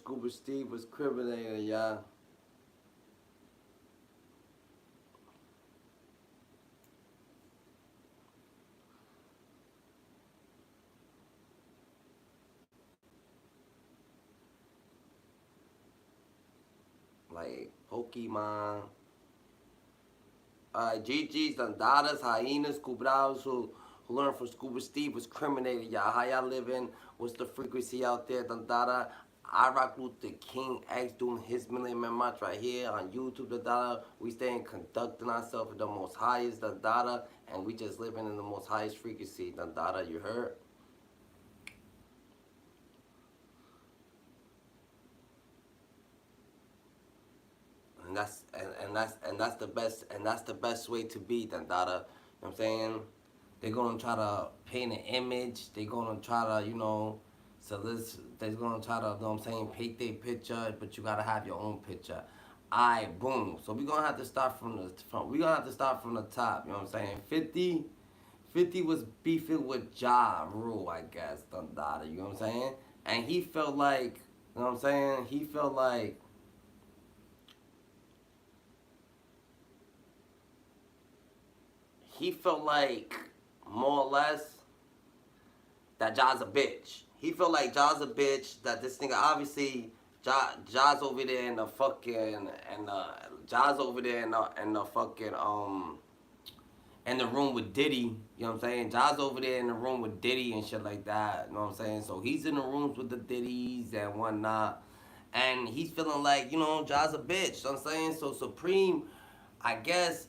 Scuba Steve was criminating, y'all. Like Pokemon. GG's, Dandadas, Hyenas, Cubrados who learned from Scuba Steve was criminated, y'all. How y'all living? What's the frequency out there, Dandada? I rock Luther King X doing his Million Man March right here on YouTube, Dandada. We staying conducting ourselves in the most highest, Dandada, and we just living in the most highest frequency, Dandada. You heard? And that's the best way to be, Dandada. You know what I'm saying? They're gonna try to paint an image. They're gonna try to, so this they're gonna try to, you know what I'm saying, paint their picture, but you gotta have your own picture. Alright, boom. So we're gonna have to start we're gonna have to start from the top, you know what I'm saying? 50 was beefing with Ja Rule, I guess, Dandada, you know what I'm saying? And he felt like, you know what I'm saying? He felt like more or less that Ja's a bitch. He felt like Ja's a bitch. That this nigga obviously Ja's over there in the fucking and Ja's over there in the fucking in the room with Diddy. You know what I'm saying? Ja's over there in the room with Diddy and shit like that. You know what I'm saying? So he's in the rooms with the Diddies and whatnot. And he's feeling like, Ja's a bitch. You know what I'm saying? So Supreme, I guess,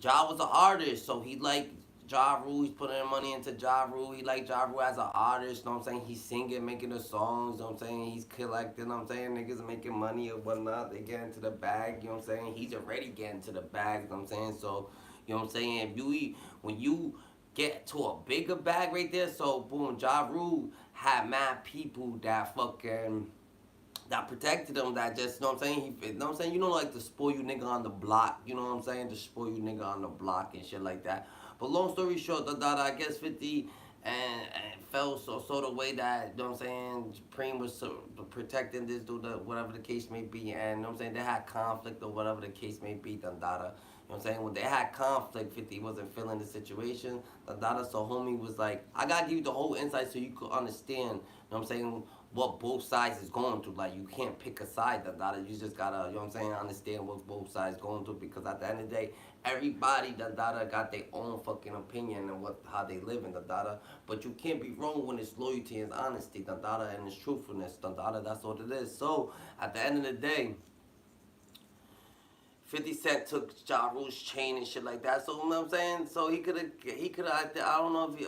Ja was an artist, so he liked Ja Rule. He's putting money into Ja Rule. He liked Ja Rule as an artist. You know what I'm saying? He's singing, making the songs. You know what I'm saying? He's collecting. You know what I'm saying? Niggas making money or whatnot. They get into the bag. You know what I'm saying? He's already getting to the bag. You know what I'm saying? So, you know what I'm saying? When you get to a bigger bag right there, so boom, Ja Rule had mad people that fucking that protected him, that just, you know what I'm saying, you know what I'm saying, like the spoil you nigga on the block, you know what I'm saying, the spoil you nigga on the block and shit like that. But long story short, I guess 50 and felt so the way that, you know what I'm saying, Supreme was protecting this dude, whatever the case may be, and you know what I'm saying, they had conflict or whatever the case may be, Dandada. You know what I'm saying? When they had conflict, 50 wasn't feeling the situation. Dandada, so homie was like, I gotta give you the whole insight so you could understand, you know what I'm saying, what both sides is going through. Like, you can't pick a side, Dandada. You just gotta, you know what I'm saying, understand what both sides going through, because at the end of the day, everybody, Dandada, got their own fucking opinion and how they live in, Dandada. But you can't be wrong when it's loyalty and honesty, Dandada, and it's truthfulness, Dandada. That's what it is. So, at the end of the day, 50 Cent took Ja Rule's chain and shit like that. So, you know what I'm saying? So I don't know if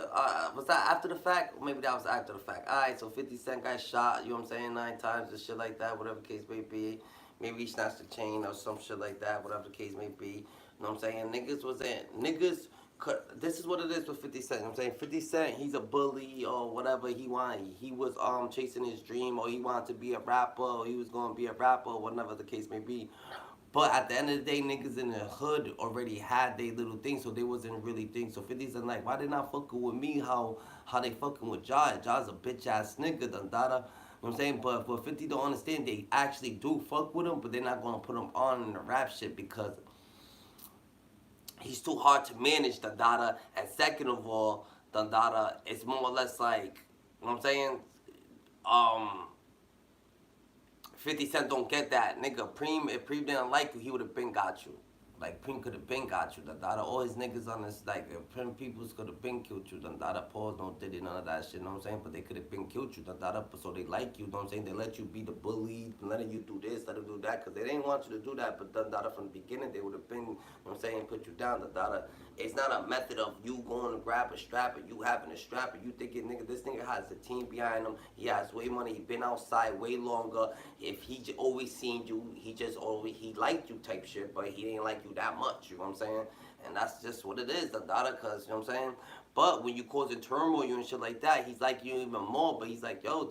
was that after the fact? Or maybe that was after the fact. Alright, so 50 Cent got shot, you know what I'm saying, 9 times and shit like that, whatever the case may be. Maybe he snatched the chain or some shit like that, whatever the case may be. You know what I'm saying? This is what it is with 50 Cent. You know what I'm saying? 50 Cent, he's a bully or whatever he wanted. He was chasing his dream, or he wanted to be a rapper, or he was going to be a rapper, or whatever the case may be. But at the end of the day, niggas in the hood already had their little thing, so they wasn't really things. So 50's like, why they not fucking with me? How they fucking with Ja? Ja's a bitch ass nigga, Dandada. You know what I'm saying? But 50 don't understand, they actually do fuck with him, but they're not gonna put him on in the rap shit because he's too hard to manage, Dandada. And second of all, Dandada, it's more or less like, you know what I'm saying? Um, 50 Cent don't get that. Nigga, if Preem didn't like you, he would have been got you. Like, Preem could have been got you. All his niggas on this, like, if Preem peoples could have been killed you. Pause, no did it, none of that shit, you know what I'm saying? But they could have been killed you. So they like you, you know what I'm saying? They let you be the bully, letting you do this, let them do that, because they didn't want you to do that. But from the beginning, they would have been, you know what I'm saying, put you down. It's not a method of you going to grab a strap and you having a strap and you thinking, nigga, this nigga has a team behind him. He has way money. He been outside way longer. If he always seen you, he liked you type shit, but he didn't like you that much. You know what I'm saying? And that's just what it is, because, you know what I'm saying? But when you causing turmoil and shit like that, he's like you even more. But he's like, yo,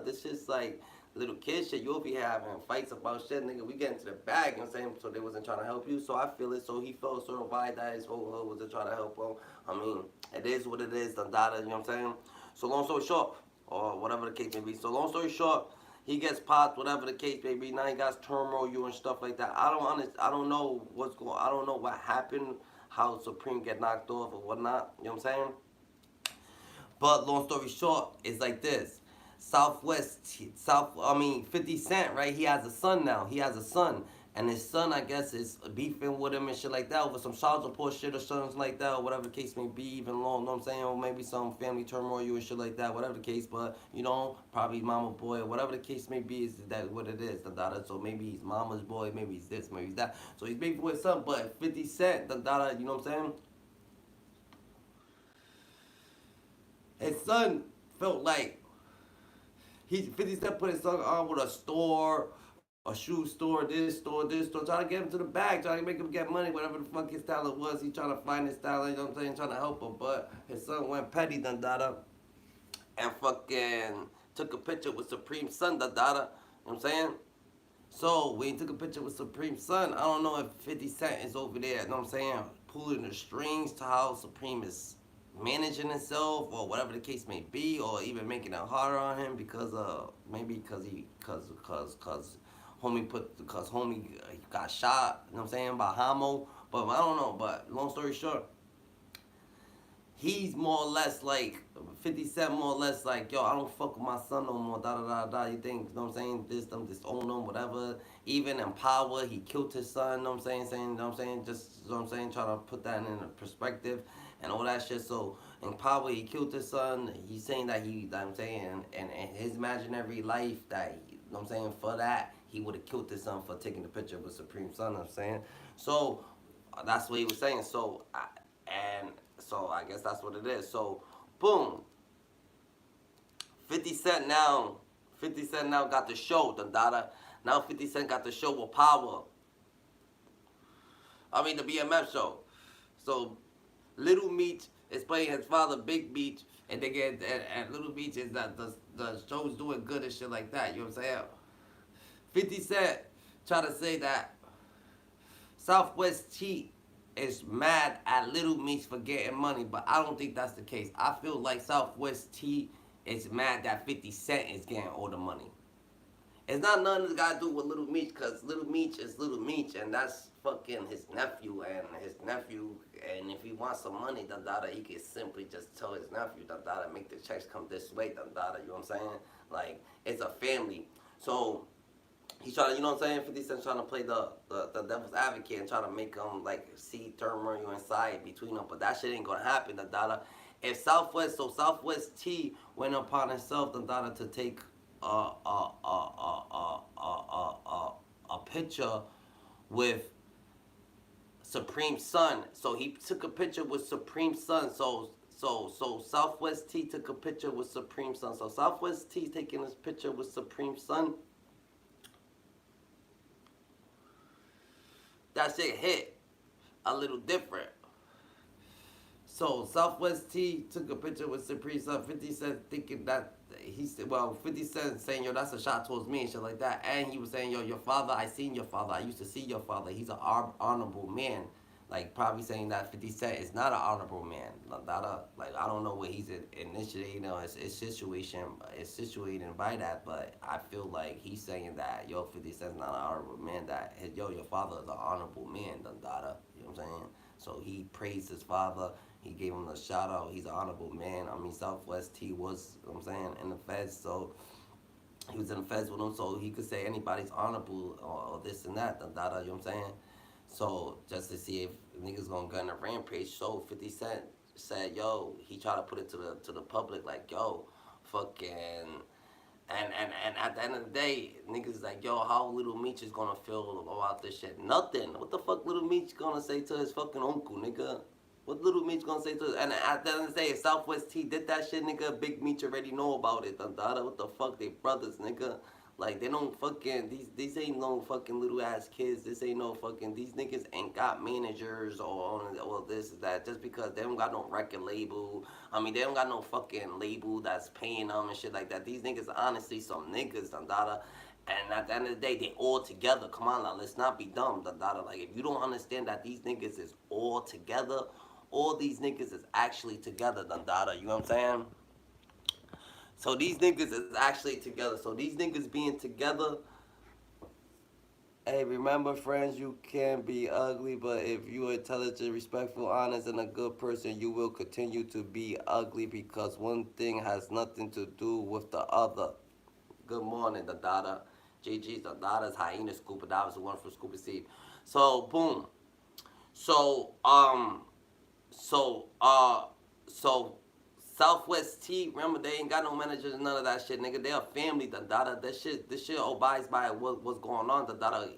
this shit's like little kid shit. You'll be having fights about shit, nigga. We get into the bag, you know what I'm saying? So they wasn't trying to help you. So I feel it. So he felt sort of why that his whole hood wasn't trying to help him. I mean, it is what it is, you know what I'm saying? So long story short, or whatever the case may be. So long story short, He gets popped, whatever the case may be. Now he got turmoil you and stuff like that. I don't know what's going. I don't know what happened. How Supreme get knocked off or whatnot. You know what I'm saying? But long story short, it's like this. I mean, 50 Cent, right? He has a son now. He has a son. And his son, I guess, is beefing with him and shit like that over some child support shit or something like that, or whatever the case may be, even long, you know what I'm saying? Or maybe some family turmoil and shit like that, whatever the case, but, you know, probably mama boy, or whatever the case may be, is that what it is, da. So maybe he's mama's boy, maybe he's this, maybe he's that. So he's beefing with his son, but 50 Cent, da, you know what I'm saying? His son felt like 50 Cent put his son on with a store, a shoe store, this store, trying to get him to the bag, trying to make him get money, whatever the fuck his talent was. He trying to find his talent, you know what I'm saying, trying to help him. But his son went petty, dada, and fucking took a picture with Supreme's son, dada, you know what I'm saying? So when he took a picture with Supreme's son, I don't know if 50 Cent is over there, you know what I'm saying, pulling the strings to how Supreme is managing himself or whatever the case may be, or even making it harder on him because maybe because homie got shot, you know what I'm saying, by Hamo. But I don't know. But long story short, he's more or less like 50 Cent, more or less like, yo, I don't fuck with my son no more, da. You think, you know what I'm saying, this, them, disown him, whatever. Even in Power, he killed his son, you know what I'm saying, you know what I'm saying, just, you know what I'm saying, trying to put that in a perspective and all that shit. So in Power, he killed his son. He's saying that he, you know what I'm saying, and his imaginary life that, you know what I'm saying, for that, he would have killed his son for taking the picture with Supreme Son, you know what I'm saying. So that's what he was saying. So, and so I guess that's what it is. So, boom. 50 Cent now, 50 Cent now got the show, Dada. Now 50 Cent got the show with Power. I mean the BMF show. So Little Meech is playing his father, Big Meech, and they get and Little Meech is that the show's doing good and shit like that. You know what I'm saying? 50 Cent try to say that Southwest T is mad at Little Meech for getting money, but I don't think that's the case. I feel like Southwest T is mad that 50 Cent is getting all the money. It's not nothing that's got to do with Little Meech, because Little Meech is Little Meech, and that's fucking his nephew, and if he wants some money, he can simply just tell his nephew, make the checks come this way, you know what I'm saying? Like, it's a family. So, he's trying to, you know what I'm saying? 50 Cent trying to play the devil's advocate and trying to make them, like, see turmoil inside between them, but that shit ain't gonna happen, If Southwest T went upon himself, to take a picture with Supreme Son. So he took a picture with Supreme Son. So Southwest T took a picture with Supreme Son. So Southwest T taking this picture with Supreme Son. That shit hit a little different. So Southwest T took a picture with Supreme Son. 50 Cent thinking that he said, well, 50 Cent saying, yo, that's a shot towards me and shit like that. And he was saying, yo, your father, I seen your father. I used to see your father. He's an honorable man. Like, probably saying that 50 Cent is not an honorable man. Like, I don't know what he's initiating or his situation is situated by that, but I feel like he's saying that, yo, 50 Cent's not an honorable man, that, yo, your father is an honorable man, you know what I'm saying? So he praised his father. He gave him a shout out. He's an honorable man. I mean, Southwest T was, you know what I'm saying, in the feds, so he was in the feds with him, so he could say anybody's honorable or this and that, you know what I'm saying? So just to see if niggas gonna gun a rampage, so 50 Cent said, yo, he tried to put it to the public like, yo, fucking, and at the end of the day, niggas like, yo, how Little Meech is gonna feel about this shit? Nothing. What the fuck Little Meech gonna say to his fucking uncle, nigga? What Little Meech gonna say to his, and at the end of the day, if Southwest T did that shit, nigga, Big Meech already know about it, what the fuck, they brothers, nigga. Like, they don't fucking, these ain't no fucking little ass kids. This ain't no fucking, these niggas ain't got managers or this, that, just because they don't got no record label. I mean, they don't got no fucking label that's paying them and shit like that. These niggas are honestly some niggas, and at the end of the day, they all together. Come on now, let's not be dumb, Like, if you don't understand that these niggas is all together, all these niggas is actually together, you know what I'm saying? So these niggas is actually together. So these niggas being together. Hey, remember, friends, you can be ugly, but if you're intelligent, respectful, honest, and a good person, you will continue to be ugly because one thing has nothing to do with the other. Good morning, the Dada. GG's, the Dada's Hyena Scuba Divers, the one from Scuba Steve. So, boom. So, so, uh, so Southwest T, remember they ain't got no managers and none of that shit, nigga. They a family, the data. This shit abides by what's going on, the data.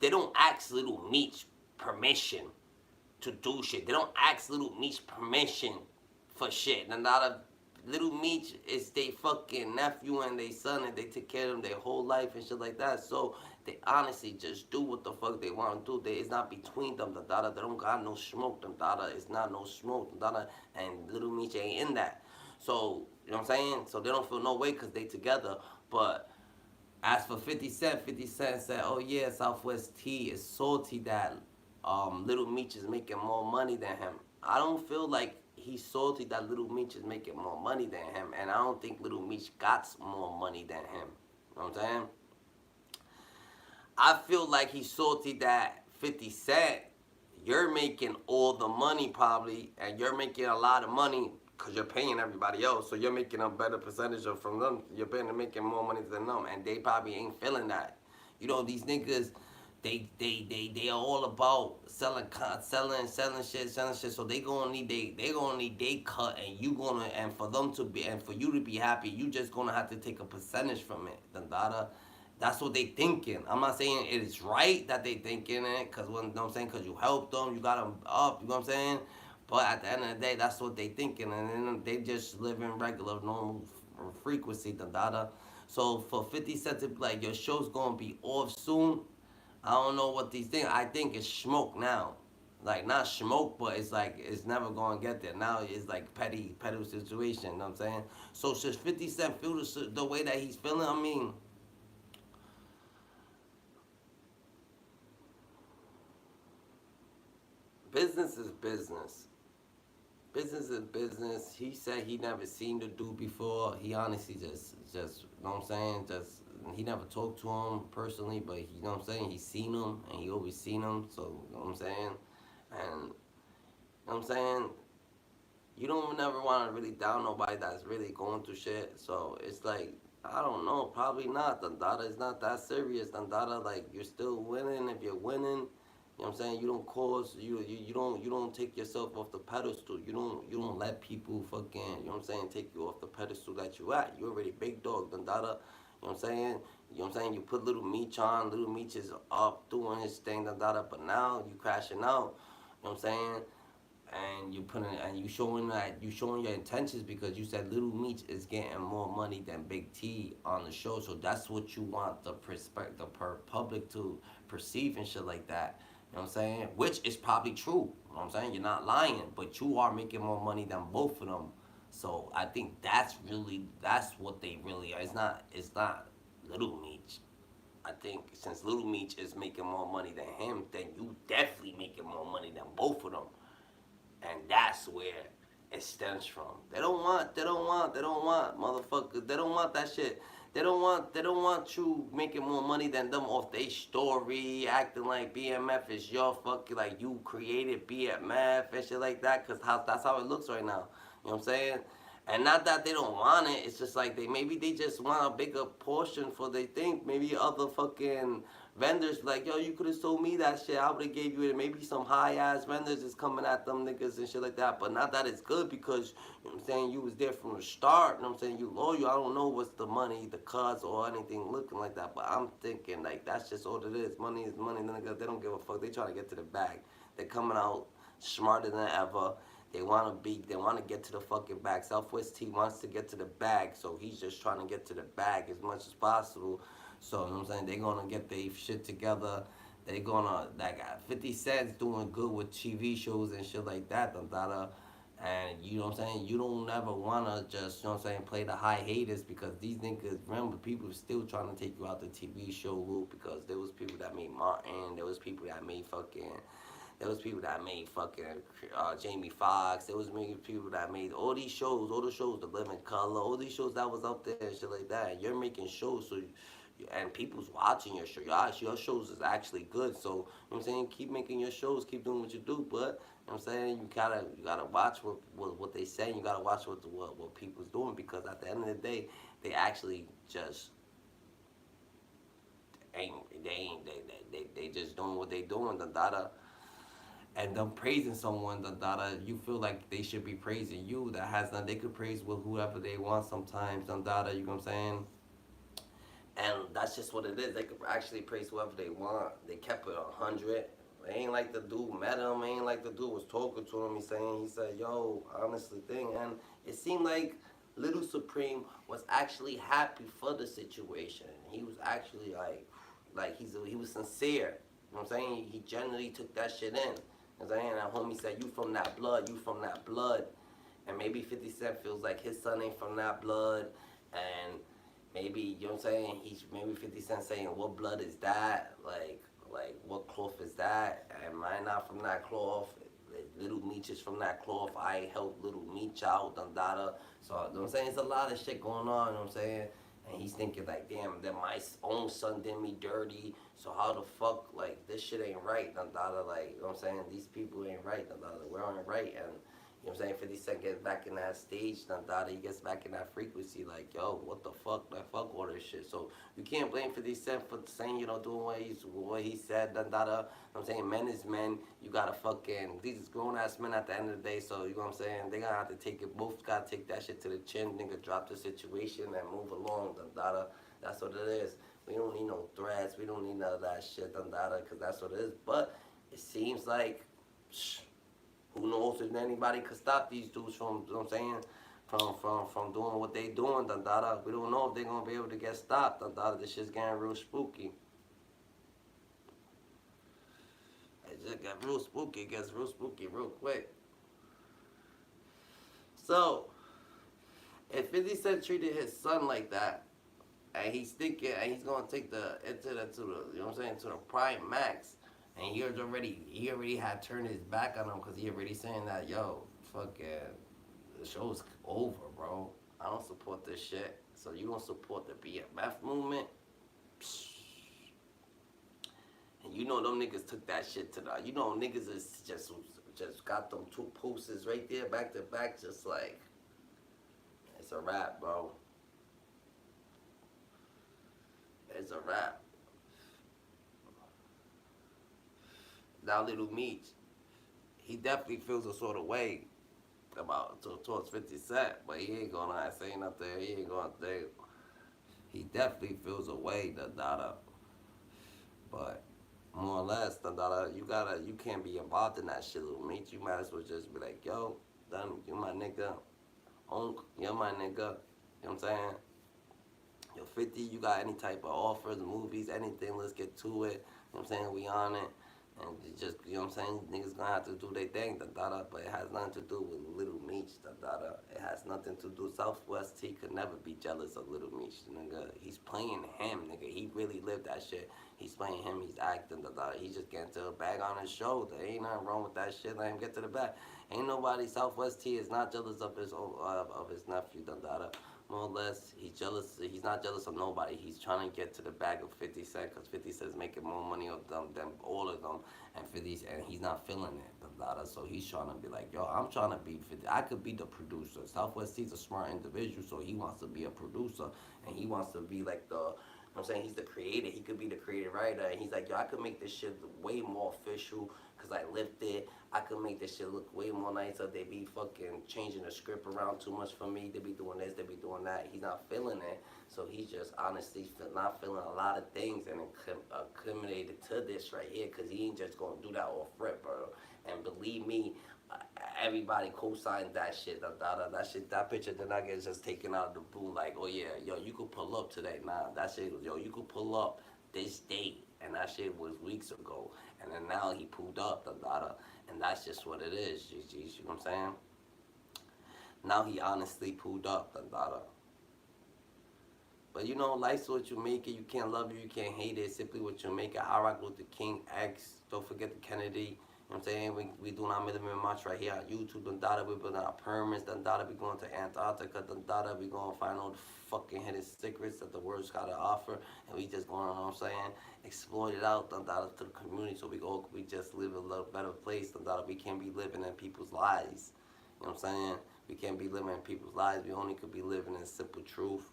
They don't ask Little Meech permission to do shit. They don't ask Little Meech permission for shit. And not a Little Meech is they fucking nephew and they son, and they take care of them their whole life and shit like that. So they honestly just do what the fuck they want to do. It's not between them, the data. They don't got no smoke, them data. It's not no smoke, the data. And Little Meech ain't in that. So you know what I'm saying? So they don't feel no way because they together. But as for 50 Cent, 50 Cent said, oh yeah, Southwest T is salty that Little Meech is making more money than him. I don't feel like he's salty that Little Meech is making more money than him, and I don't think Little Meech got more money than him. You know what I'm saying? I feel like he's salty that 50 Cent, you're making all the money probably, and you're making a lot of money because you're paying everybody else. So you're making a better percentage of from them. You're making more money than them, and they probably ain't feeling that. You know, these niggas, they are all about selling shit. So they gonna need they cut, and you gonna and for them to be and for you to be happy, you just gonna have to take a percentage from it. Dandada. That's what they thinking. I'm not saying it is right that they thinking it, cause when you know what I'm saying, cause you helped them, you got them up. You know what I'm saying? But at the end of the day, that's what they thinking, and then they just live in regular, normal frequency. Dandada. So for 50 Cent to be like your show's gonna be off soon, I don't know what these things. I think it's smoke now. Like not smoke, but it's like it's never gonna get there. Now it's like petty situation. You know what I'm saying? So should 50 Cent feel the way that he's feeling? I mean, business is business. Business is business. He said he never seen the dude before. He honestly just, you know what I'm saying? Just, he never talked to him personally, but he, you know what I'm saying? He seen him, and he always seen him. So, you know what I'm saying? And, you know what I'm saying? You don't never want to really down nobody that's really going through shit. So, it's like, I don't know, probably not. The data is not that serious. The data, like, you're still winning if you're winning. You know what I'm saying? You don't cause you don't take yourself off the pedestal. You don't let people fucking, you know what I'm saying, take you off the pedestal that you at. You already big dog, done dada. You know what I'm saying? You know what I'm saying? You put Little Meech on, Little Meech is up doing his thing, done dada, but now you crashing out. You know what I'm saying? And you putting and you showing your intentions because you said Little Meech is getting more money than Big T on the show, so that's what you want the public to perceive and shit like that. You know what I'm saying? Which is probably true. You know what I'm saying? You're not lying, but you are making more money than both of them. So I think that's what they really are. It's not Little Meech. I think since Little Meech is making more money than him, then you definitely making more money than both of them, and that's where it stems from. They don't want, motherfuckers. They don't want that shit. They don't want you making more money than them off their story, acting like BMF is your fucking, like you created BMF and shit like that, cause that's how it looks right now. You know what I'm saying? And not that they don't want it, it's just like they just want a bigger portion for they think. Maybe other fucking vendors like, yo, you could have sold me that shit. I would have gave you it. Maybe some high ass vendors is coming at them niggas and shit like that. But not that it's good because, you know what I'm saying, you was there from the start. You know what I'm saying? You loyal. I don't know what's the money, the cuts, or anything looking like that. But I'm thinking like that's just all it is. Money is money. Niggas, they don't give a fuck. They trying to get to the bag. They're coming out smarter than ever. They want to get to the fucking bag. Southwest T wants to get to the bag, so he's just trying to get to the bag as much as possible. So, you know what I'm saying? They're going to get their shit together. They're going to, like, 50 Cent's doing good with TV shows and shit like that. And, you know what I'm saying? You don't never want to just, you know what I'm saying, play the high haters because these niggas, remember, people still trying to take you out the TV show loop because there was people that made Martin. There was people that made fucking There was people that made fucking Jamie Foxx. There was many people that made all these shows, all the shows, The Living Color, all these shows that was up there and shit like that. And you're making shows, so and people's watching your show. Your shows is actually good. So you know what I'm saying, keep making your shows, keep doing what you do. But you know what I'm saying, you gotta watch what they say. You gotta watch what people's doing, because at the end of the day, they actually just ain't they just doing what they doing. The data and them praising someone, the data, you feel like they should be praising you. That has nothing. They could praise with whoever they want sometimes. The data, you know what I'm saying? And that's just what it is. They could actually praise whoever they want. They kept it 100. They ain't like the dude met him. Ain't like the dude was talking to him. He said, yo, honestly thing. And it seemed like Little Supreme was actually happy for the situation. He was actually he was sincere. You know what I'm saying? He genuinely took that shit in. You know what I'm saying? That homie said, you from that blood, you from that blood. And maybe 50 Cent feels like his son ain't from that blood. And maybe, you know what I'm saying, he's maybe 50 Cent saying, what blood is that? Like what cloth is that? And mine not from that cloth. Little Meech is from that cloth. I helped Little Meech out, Dundada. So, you know what I'm saying? It's a lot of shit going on, you know what I'm saying? And he's thinking like, damn, that my own son did me dirty. So how the fuck, like, this shit ain't right, Dundada. Like, you know what I'm saying? These people ain't right, Dundada. We're on right. And you know what I'm saying? 50 Cent gets back in that stage, Dundada. He gets back in that frequency, like, yo, what the fuck? Like, fuck all this shit. So you can't blame 50 Cent for saying, you know, doing what he said, Dundada. You know what I'm saying? Men is men. You gotta fucking, these is grown ass men at the end of the day. So, you know what I'm saying? They gotta have to take it, both gotta take that shit to the chin, nigga, drop the situation and move along, Dundada. That's what it is. We don't need no threats. We don't need none of that shit, Dundada, because that's what it is. But it seems like, who knows if anybody could stop these dudes from, you know what I'm saying, from doing what they doing, Dundada. We don't know if they're going to be able to get stopped, Dundada. This shit's getting real spooky. It just got real spooky. It gets real spooky real quick. So, if 50 Cent treated his son like that, and he's thinking, and he's gonna take to the you know what I'm saying, to the prime max, and he already had turned his back on him, because he already saying that, yo, fucking, the show's over, bro. I don't support this shit. So you don't support the BMF movement? Psh. And you know them niggas took that shit to the, you know niggas is just got them two posters right there back to back, just like, it's a wrap, bro. It's a wrap. Now Little Meech, he definitely feels a sort of way about towards 50 Cent, but he ain't gonna say nothing. He ain't gonna think. He definitely feels a way, the dada. But more or less, the dada, you can't be involved in that shit, Little Meech. You might as well just be like, yo, done, you my nigga, Onk, you're my nigga. You know what I'm saying? Yo, 50, you got any type of offers, movies, anything, let's get to it. You know what I'm saying? We on it. And just, you know what I'm saying? Niggas gonna have to do their thing, but it has nothing to do with Little Meech, It has nothing to do. Southwest T could never be jealous of Little Meech, nigga. He's playing him, nigga. He really lived that shit. He's playing him, he's acting, He's just getting to a bag on his shoulder. Ain't nothing wrong with that shit. Let him get to the bag. Ain't nobody, Southwest T is not jealous of his nephew, More or less, he's jealous. He's not jealous of nobody. He's trying to get to the bag of 50 Cent, because 50 Cent's making more money of them than all of them, and he's not feeling it. So he's trying to be like, yo, I'm trying to be 50. I could be the producer. Southwest T's a smart individual, so he wants to be a producer, and he wants to be like the. You know what I'm saying, he's the creator. He could be the creative writer, and he's like, yo, I could make this shit way more official, because I lived it. I could make this shit look way more nicer. They be fucking changing the script around too much for me. They be doing this, they be doing that. He's not feeling it. So he's just honestly not feeling a lot of things, and accumulated to this right here, because he ain't just going to do that off rip, bro. And believe me, everybody co-signed that shit. That shit, that picture did not get just taken out of the blue. Like, oh yeah, yo, you could pull up today. Nah, that shit was, yo, you could pull up this date, and that shit was weeks ago. And then now he pulled up, and that's just what it is. You know what I'm saying? Now he honestly pulled up, But you know, life's what you make it. You can't love it, you can't hate it. Simply what you make it. I rock with the King X. Don't forget the Kennedy. know what I'm saying? We doing our minimum march right here on YouTube. Done data, we building our pyramids. Done data, we going to Antarctica. Done data, we going to find all the fucking hidden secrets that the world's got to offer. And we just going, you know what I'm saying? Exploit it out. Done data to the community so we just live a little better place. Done data, we can't be living in people's lives. You know what I'm saying? We can't be living in people's lives. We only could be living in simple truth.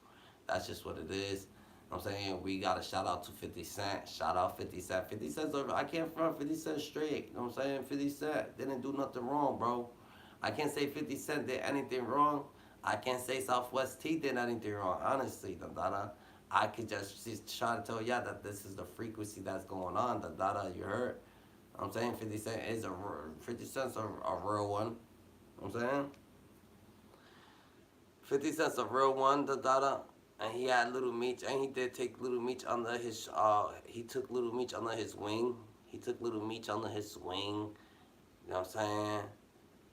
That's just what it is. You know what I'm saying? We got a shout out to 50 Cent. Shout out 50 Cent. 50 Cent's over. I can't front 50 Cent straight. You know what I'm saying? 50 Cent didn't do nothing wrong, bro. I can't say 50 Cent did anything wrong. I can't say Southwest T did anything wrong. Honestly, Dada. I could just try to tell y'all that this is the frequency that's going on. Dada, you heard? You know what I'm saying 50 Cent is 50 Cent's a real one. You know what I'm saying? 50 Cent's a real one, Dada. And he had Little Meech, and he did take Little Meech under his, he took Little Meech under his wing. He took Little Meech under his wing. You know what I'm saying?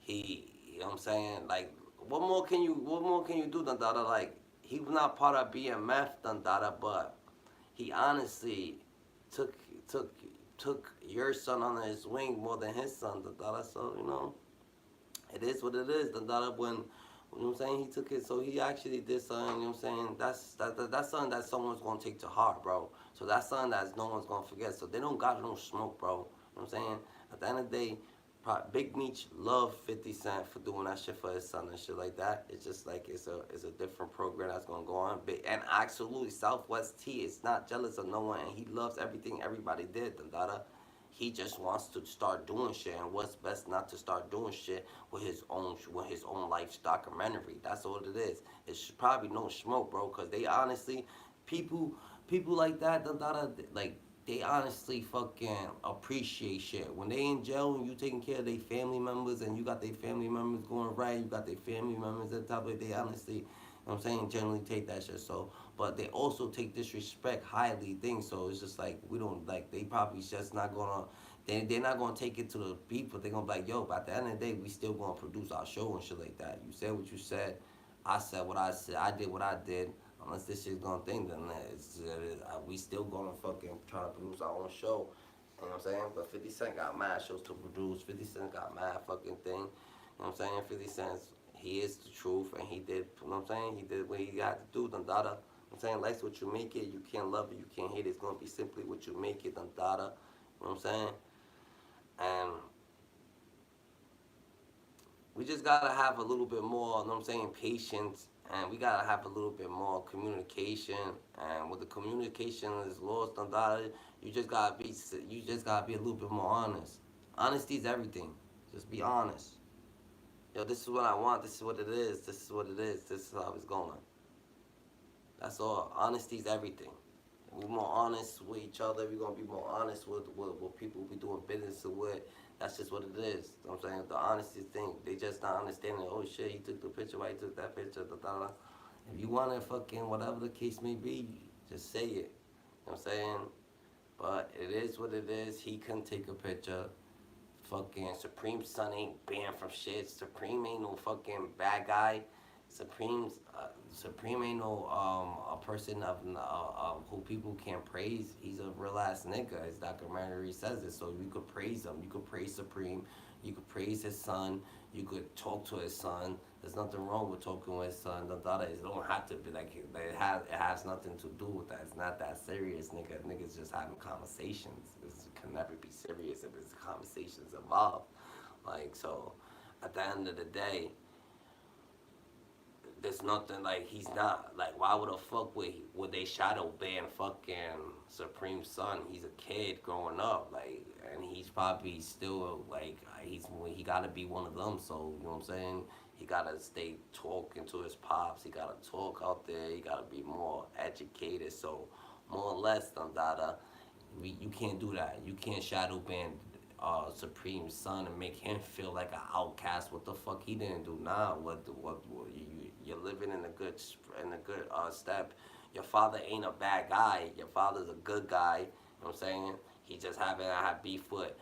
You know what I'm saying? Like, what more can you do, Dada? Like, he was not part of BMF, Dada, but he honestly took, took, took your son under his wing more than his son, Dada. So, you know, it is what it is, Dada. When you know what I'm saying? He took it, so he actually did something, you know what I'm saying? That's something that someone's gonna take to heart, bro. So that's something that no one's gonna forget. So they don't got no smoke, bro. You know what I'm saying? At the end of the day, Big Meech loved 50 Cent for doing that shit for his son and shit like that. It's just like it's a different program that's gonna go on. And absolutely, Southwest T is not jealous of no one, and he loves everything everybody did, Dada. He just wants to start doing shit, and what's best not to start doing shit with his own life's documentary. That's all it is. It's probably no smoke, bro, because they honestly, people like that, like they honestly fucking appreciate shit. When they in jail and you taking care of their family members and you got their family members going right, you got their family members at the top of it, they honestly, you know what I'm saying, generally take that shit. So, but they also take disrespect highly things. So it's just like, we don't, like, they probably just not gonna, they're not gonna take it to the people. They're gonna be like, yo, but at the end of the day, we still gonna produce our show and shit like that. You said what you said. I said what I said. I did what I did. Unless this shit's gonna think, then we still gonna fucking try to produce our own show. You know what I'm saying? But 50 Cent got mad shows to produce. 50 Cent got mad fucking thing. You know what I'm saying? 50 Cent, he is the truth, and he did, you know what I'm saying? He did what he got to do, done dada. I'm saying, life's what you make it. You can't love it, you can't hate it. It's gonna be simply what you make it, done dada. You know what I'm saying? And we just gotta have a little bit more, you know what I'm saying, patience, and we gotta have a little bit more communication. And when the communication is lost on that, you just gotta be a little bit more honest. Honesty is everything. Just be honest. Yo, this is what I want. This is what it is. This is what it is. This is how it's going. That's all. Honesty is everything. We're more honest with each other. We're gonna be more honest with people we doing business with. That's just what it is. You know what I'm saying? The honesty thing. They just not understanding, oh shit, he took the picture, why he took that picture, da da da. If you wanna fucking whatever the case may be, just say it. You know what I'm saying? But it is what it is. He couldn't take a picture. Fucking Supreme's son ain't banned from shit. Supreme ain't no fucking bad guy. Supreme ain't no a person of who people can't praise. He's a real ass nigga. His documentary says it. So you could praise him. You could praise Supreme. You could praise his son. You could talk to his son. There's nothing wrong with talking with his son. It don't have to be like it has nothing to do with that. It's not that serious, nigga. Niggas just having conversations. It can never be serious if it's conversations involved. Like, so at the end of the day, there's nothing, like, he's not, like, why would the fuck would they shadow ban fucking Supreme's son? He's a kid growing up, like, and he's probably still, like, he gotta be one of them, so, you know what I'm saying? He gotta stay talking to his pops, he gotta talk out there, he gotta be more educated, so, more or less, you can't do that. You can't shadow ban Supreme's son and make him feel like an outcast. What the fuck he didn't do? Nah, what you're living in a good step. Your father ain't a bad guy. Your father's a good guy. You know what I'm saying? He just having I have beef with.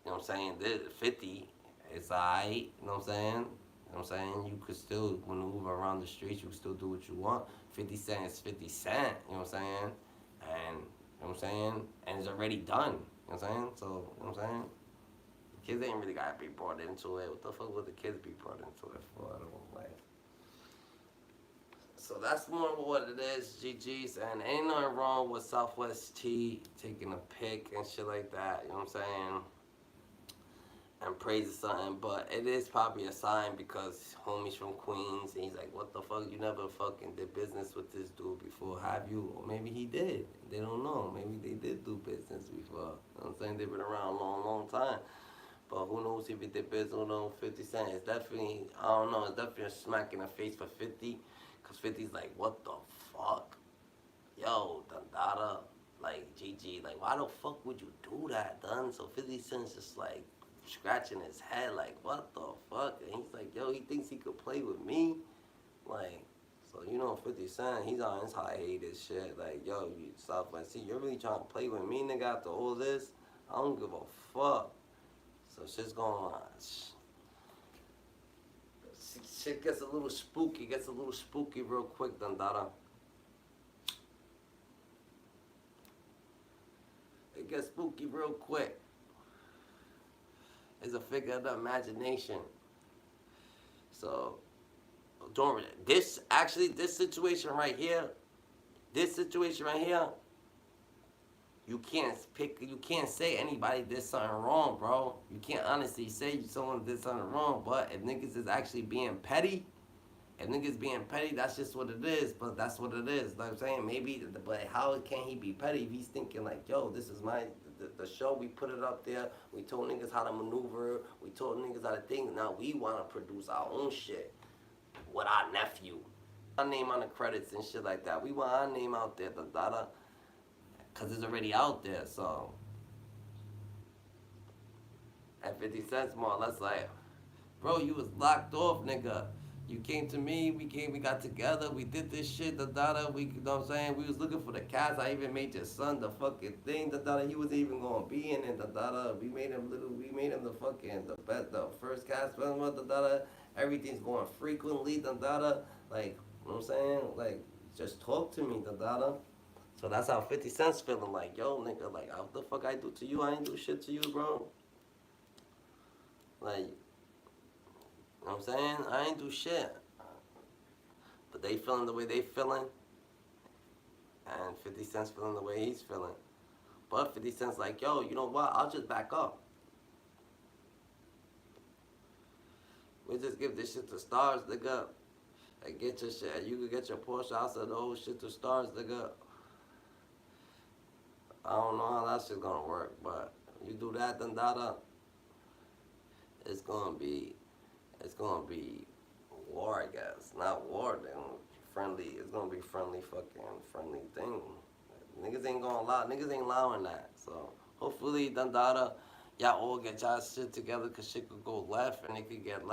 You know what I'm saying? This 50, it's alright. You know what I'm saying? You know what I'm saying? You could still maneuver around the streets. You can still do what you want. 50 Cent is 50 Cent. You know what I'm saying? And you know what I'm saying? And it's already done. You know what I'm saying? So, you know what I'm saying? Kids ain't really gotta be brought into it. What the fuck would the kids be brought into it for? I don't know, like. So that's more what it is, GG's, and ain't nothing wrong with Southwest T taking a pic and shit like that, you know what I'm saying? And praising something, but it is probably a sign because homie's from Queens and he's like, what the fuck, you never fucking did business with this dude before, have you? Or maybe he did. They don't know. Maybe they did do business before. You know what I'm saying? They've been around a long, long time. But who knows if he did business on 50 Cent. It's definitely, I don't know, it's definitely a smack in the face for 50. Because 50's like, what the fuck? Yo, Dundada, like, GG, like, why the fuck would you do that, done? So 50 Cent's just like, scratching his head, like, what the fuck? And he's like, yo, he thinks he could play with me? Like, so, you know, 50 Cent, he's on his high haters shit. Like, yo, you Southwest, see, you're really trying to play with me, nigga, after all this? I don't give a fuck. So shit's going on. Shit gets a little spooky, real quick, Dundada. It gets spooky real quick. It's a figure of the imagination. So, don't this situation right here, you can't say anybody did something wrong, bro. You can't honestly say someone did something wrong, but if niggas is actually being petty, that's just what it is, but that's what it is. Like I'm saying, maybe, but how can he be petty if he's thinking like, yo, this is the show, we put it up there, we told niggas how to maneuver, we told niggas how to think, now we want to produce our own shit with our nephew. Our name on the credits and shit like that. We want our name out there, because it's already out there, so. At 50 cents more or less like, bro, you was locked off, nigga. You came to me, we got together, we did this shit, you know what I'm saying? We was looking for the cast, I even made your son the fucking thing, he wasn't even gonna be in it, we made him the fucking, the first cast member, everything's going frequently, like, you know what I'm saying? Like, just talk to me, So that's how 50 Cent's feeling, like, yo, nigga, like, what the fuck I do to you? I ain't do shit to you, bro. Like, you know what I'm saying? I ain't do shit. But they feeling the way they feeling. And 50 Cent's feeling the way he's feeling. But 50 Cent's like, yo, you know what? I'll just back up. We just give this shit to stars, nigga. And get your shit. You could get your Porsche outside the whole shit to stars, nigga. I don't know how that shit's gonna work, but you do that, then it's gonna be war, I guess. Not war, then friendly. It's gonna be friendly thing. Niggas ain't gonna allow. Niggas ain't allowing that. So hopefully, Dundada, y'all all get y'all shit together, cause shit could go left and it could get left.